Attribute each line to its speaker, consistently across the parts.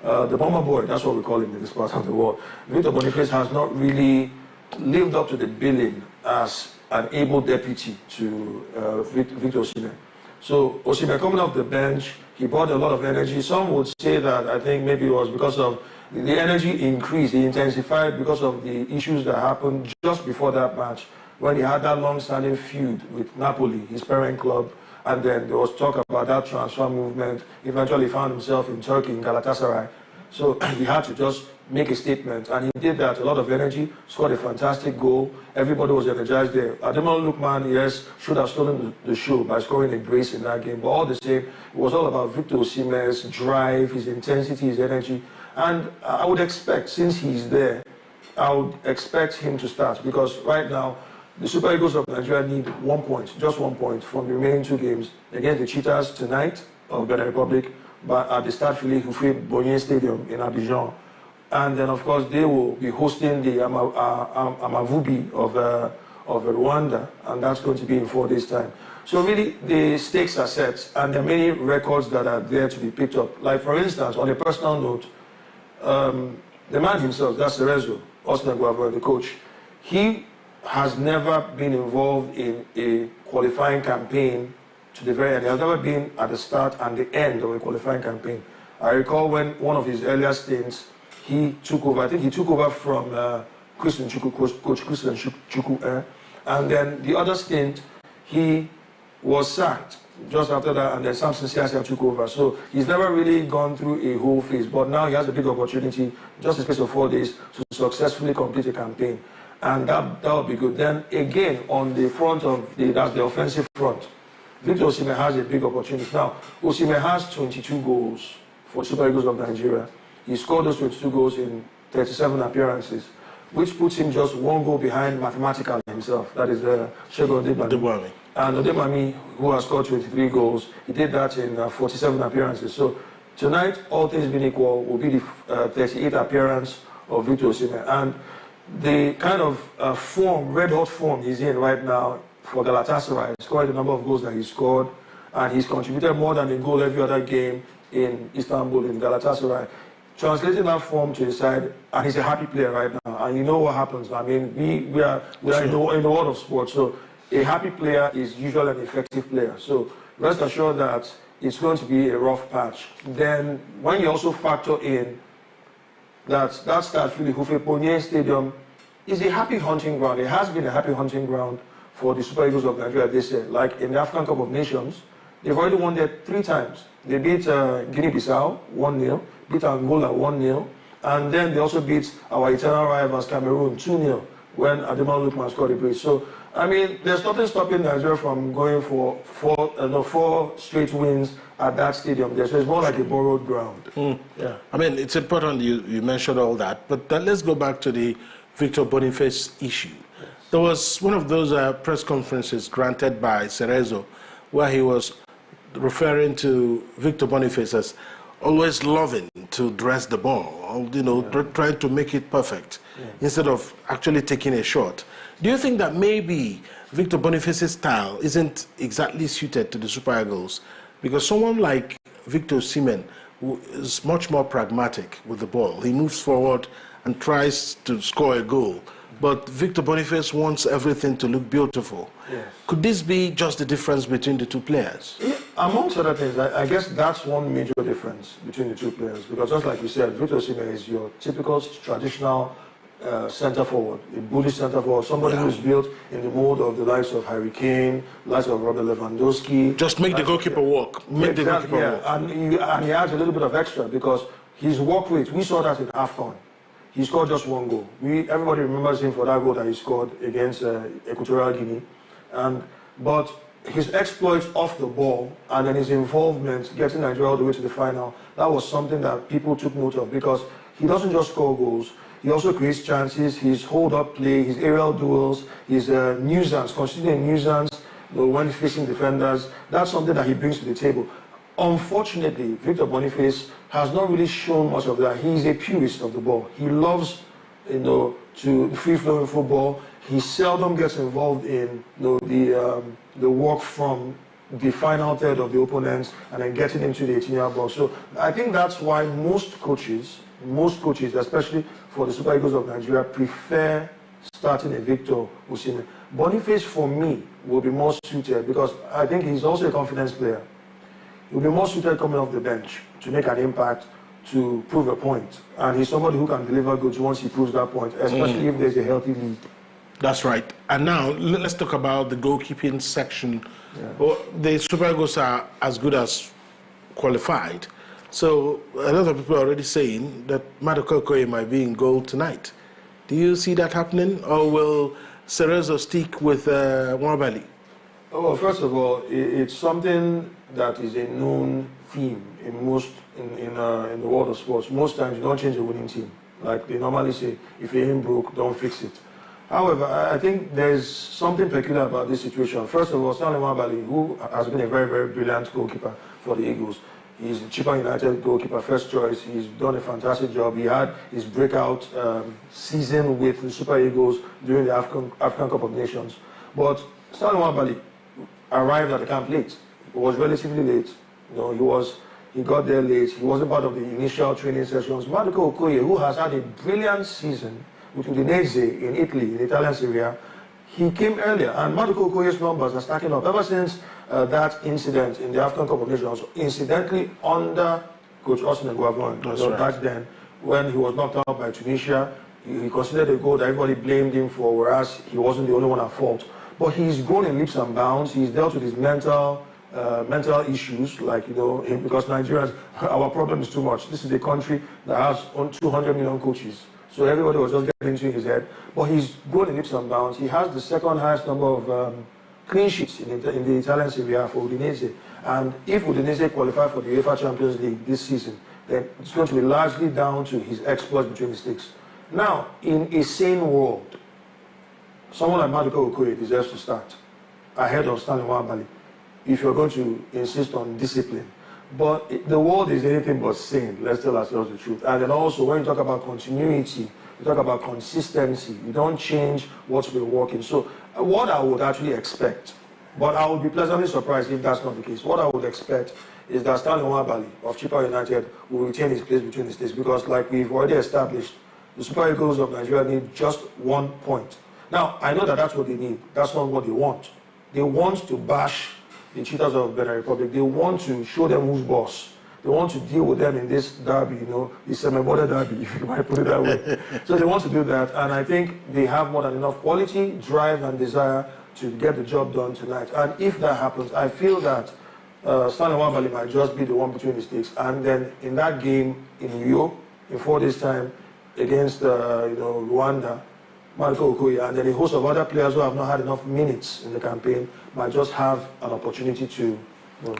Speaker 1: the bomber boy, that's what we call him in this part of the world. Victor Boniface has not really lived up to the billing as an able deputy to Victor Osimhen. So Osimhen coming off the bench, he brought a lot of energy. Some would say that I think maybe it was because of the energy increased, it intensified because of the issues that happened just before that match, when he had that long-standing feud with Napoli, his parent club, and then there was talk about that transfer movement. Eventually found himself in Turkey, in Galatasaray. So he had to just make a statement, and he did that. A lot of energy, scored a fantastic goal. Everybody was energized there. Ademola Lookman, yes, should have stolen the show by scoring a brace in that game, but all the same, it was all about Victor Osimhen's drive, his intensity, his energy. And I would expect, since he's there, I would expect him to start, because right now, the Super Eagles of Nigeria need 1 point, just 1 point from the remaining 2 games against the Cheetahs tonight of Benin Republic, but at the Stade Philippe Houphouët-Boigny Stadium in Abidjan. And then, of course, they will be hosting the Amavubi of Rwanda, and that's going to be in 4 days' time. So really, the stakes are set, and there are many records that are there to be picked up. Like, for instance, on a personal note, the man himself, that's Cerezo, Osman Guavero, the coach, he has never been involved in a qualifying campaign to the very end. He has never been at the start and the end of a qualifying campaign. I recall when one of his earlier stints, he took over, I think he took over from Christian Chukwu, Coach Christian Chukwu, and then the other stint, he was sacked just after that, and then Samson Siasia took over. So he's never really gone through a whole phase, but now he has a big opportunity, just in the space of 4 days, to successfully complete a campaign. And that would be good. Then again, on the front of that's the offensive front, Victor Osimhen has a big opportunity. Now, Osimhen has 22 goals for Super Eagles of Nigeria. He scored those 22 goals in 37 appearances, which puts him just 1 goal behind mathematically himself. That is Segun Odebami. And Odebami, who has scored 23 goals, he did that in 47 appearances. So tonight, all things being equal, will be the 38th appearance of Victor Osimhen. And the kind of form, red-hot form he's in right now for Galatasaray, scored the number of goals that he scored, and he's contributed more than a goal every other game in Istanbul, in Galatasaray. Translating that form to his side, and he's a happy player right now, and you know what happens. I mean, we are in the world of sports, so a happy player is usually an effective player. So rest assured that it's going to be a rough patch. Then, when you also factor in that Stade Philippe Houphouët-Boigny Stadium is a happy hunting ground. It has been a happy hunting ground for the Super Eagles of Nigeria this year. Like in the Afcon Cup of Nations, they've already won there 3 times. They beat Guinea-Bissau 1-0, beat Angola 1-0, and then they also beat our eternal rivals Cameroon 2-0 when Ademola Lookman scored a brace. So, I mean, there's nothing stopping Nigeria from going for 4 straight wins at that stadium there. So it's more like a borrowed ground.
Speaker 2: Yeah. I mean, it's important you mentioned all that, but then let's go back to the Victor Boniface issue. Yes. There was one of those press conferences granted by Cerezo where he was referring to Victor Boniface as always loving to dress the ball, trying to make it perfect instead of actually taking a shot. Do you think that maybe Victor Boniface's style isn't exactly suited to the Super Eagles? Because someone like Victor Osimhen is much more pragmatic with the ball. He moves forward and tries to score a goal. But Victor Boniface wants everything to look beautiful. Yes. Could this be just the difference between the 2 players?
Speaker 1: Yeah, amongst other things, I guess that's one major difference between the 2 players. Because just like you said, Victor Osimhen is your typical traditional centre forward, a bullish centre forward, somebody who's built in the mold of the likes of Harry Kane, the likes of Robert Lewandowski.
Speaker 2: Just make the goalkeeper walk. Make the goalkeeper walk.
Speaker 1: And he adds a little bit of extra because his work rate, we saw that in Afcon. He scored just 1 goal. Everybody remembers him for that goal that he scored against Equatorial Guinea. But his exploits off the ball and then his involvement getting Nigeria all the way to the final, that was something that people took note of because he doesn't just score goals. He also creates chances, his hold-up play, his aerial duels, his nuisance, constituting nuisance when facing defenders. That's something that he brings to the table. Unfortunately, Victor Boniface has not really shown much of that. He's a purist of the ball. He loves, to free-flowing football. He seldom gets involved in the work from the final third of the opponents and then getting into the 18-yard box. So I think that's why most coaches, especially for the Super Eagles of Nigeria, prefer starting a Victor Osimhen. Boniface, for me, will be more suited because I think he's also a confidence player. He'll be more suited coming off the bench to make an impact, to prove a point. And he's somebody who can deliver goods once he proves that point, especially if there's a healthy lead. That's
Speaker 2: right. And now, let's talk about the goalkeeping section. Yeah. Well, the Super Eagles are as good as qualified. So a lot of people are already saying that Maduka Okoye might be in goal tonight. Do you see that happening? Or will Cerezo stick with Nwabali?
Speaker 1: Oh, well, first of all, it's something that is a known theme in the world of sports. Most times you don't change a winning team. Like they normally say, if you ain't broke, don't fix it. However, I think there's something peculiar about this situation. First of all, Stanley Nwabali, who has been a very, very brilliant goalkeeper for the Eagles. He's the Chippa United goalkeeper, first choice. He's done a fantastic job. He had his breakout season with the Super Eagles during the Afcon Cup of Nations. But Stanley Nwabali arrived at the camp late. It was relatively late. You know, he got there late. He wasn't part of the initial training sessions. Maduka Okoye, who has had a brilliant season with Udinese in Italy, in the Italian Serie A, he came earlier. And Maduka Okoye's numbers are stacking up ever since that incident in the Afcon Cup of Nations, incidentally under Coach Osimhen Guavon.
Speaker 2: Right.
Speaker 1: Back then, when he was knocked out by Tunisia, he considered a goal that everybody blamed him for, whereas he wasn't the only one at fault. But he's grown in leaps and bounds. He's dealt with his mental issues, like, because Nigerians, our problem is too much. This is a country that has 200 million coaches. So everybody was just getting into his head. But he's grown in leaps and bounds. He has the second highest number of clean sheets in the Italian Serie A for Udinese. And if Udinese qualify for the UEFA Champions League this season, then it's going to be largely down to his exploits between the sticks. Now, in a sane world, someone like Maduka Okoye deserves to start ahead of Stanley Nwabali if you're going to insist on discipline. But the world is anything but sane, let's tell ourselves the truth. And then also, when you talk about continuity, you talk about consistency, you don't change what's been working. So what I would actually expect, but I would be pleasantly surprised if that's not the case. What I would expect is that Stanley Nwabali of Chippa United will retain his place between the states because, like we've already established, the Super Eagles of Nigeria need just 1 point. Now, I know that that's what they need. That's not what they want. They want to bash the cheaters of Benin Republic. They want to show them who's boss. They want to deal with them in this derby, the semi-border derby, if you might put it that way. So they want to do that, and I think they have more than enough quality, drive, and desire to get the job done tonight. And if that happens, I feel that Stanley Nwabali might just be the one between the sticks. And then in that game in Rio, in 4 days' time, against Rwanda, Maduka Okoye, and then a host of other players who have not had enough minutes in the campaign might just have an opportunity to.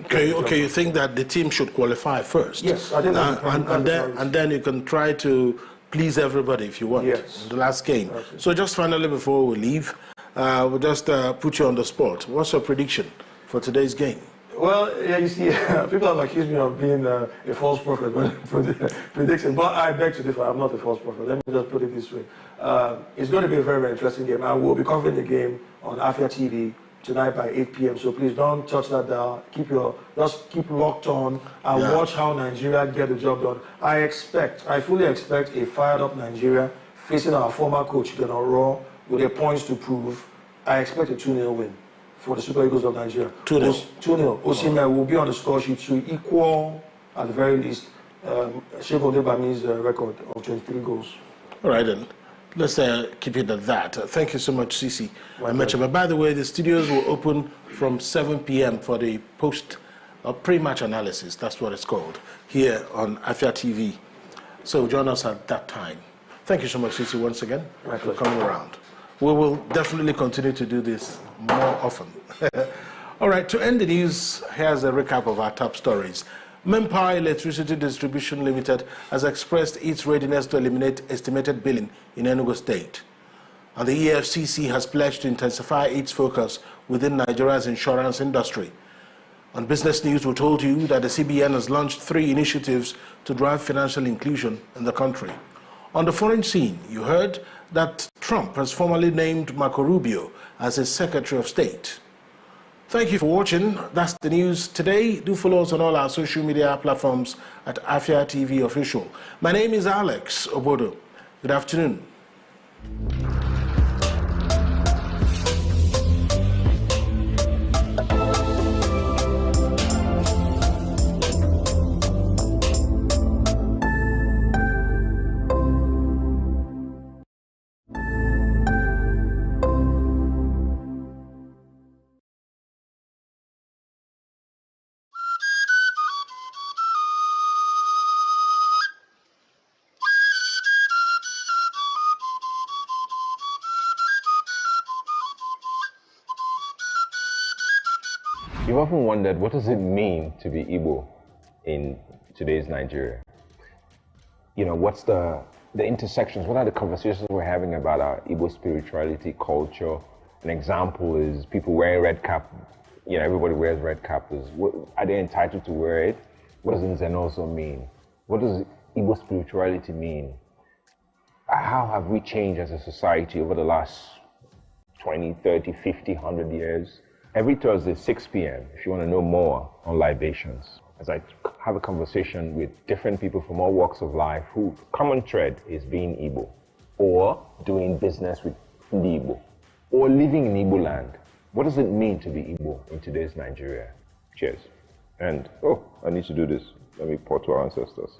Speaker 2: Okay, you think that the team should qualify first?
Speaker 1: Yes, I think that's
Speaker 2: and then you can try to please everybody if you want.
Speaker 1: Yes.
Speaker 2: In the last game. So just finally, before we leave, we'll just put you on the spot. What's your prediction for today's game?
Speaker 1: Well, yeah, you see, people have accused me of being a false prophet when predicting, but I beg to differ. I'm not a false prophet. Let me just put it this way. It's going to be a very, very interesting game. I will be covering the game on Afia TV tonight by 8 p.m. So please don't touch that dial. Just keep locked on and watch how Nigeria get the job done. I fully expect a fired-up Nigeria facing our former coach, General Raw, with their points to prove. I expect a 2-0 win for the Super Eagles of Nigeria.
Speaker 2: 2-0.
Speaker 1: 2-0. Osimhen will be on the score sheet to equal, at the very least, Shegun Debami's record of 23 goals.
Speaker 2: All right, then. Let's keep it at that. Thank you so much, Sisi. But by the way, the studios will open from 7 p.m. for the pre-match analysis. That's what it's called, here on Afia TV. So join us at that time. Thank you so much, Sisi, once again for coming around. We will definitely continue to do this more often. All right, to end the news, here's a recap of our top stories. Manpower Electricity Distribution Limited has expressed its readiness to eliminate estimated billing in Enugu State. And the EFCC has pledged to intensify its focus within Nigeria's insurance industry. On business news, we told you that the CBN has launched 3 initiatives to drive financial inclusion in the country. On the foreign scene, you heard that Trump has formally named Marco Rubio as his Secretary of State. Thank you for watching. That's the news today. Do follow us on all our social media platforms at Afia TV Official. My name is Alex Obodo. Good afternoon.
Speaker 3: You've often wondered, what does it mean to be Igbo in today's Nigeria? You know, what's the intersections? What are the conversations we're having about our Igbo spirituality, culture? An example is people wearing red cap. You know, everybody wears red cap. Are they entitled to wear it? What does Nzenoso mean? What does Igbo spirituality mean? How have we changed as a society over the last 20, 30, 50, 100 years? Every Thursday, 6 p.m., if you want to know more on libations, as I have a conversation with different people from all walks of life who common thread is being Igbo, or doing business with the Igbo, or living in Igbo land. What does it mean to be Igbo in today's Nigeria? Cheers. And, I need to do this. Let me pour to our ancestors.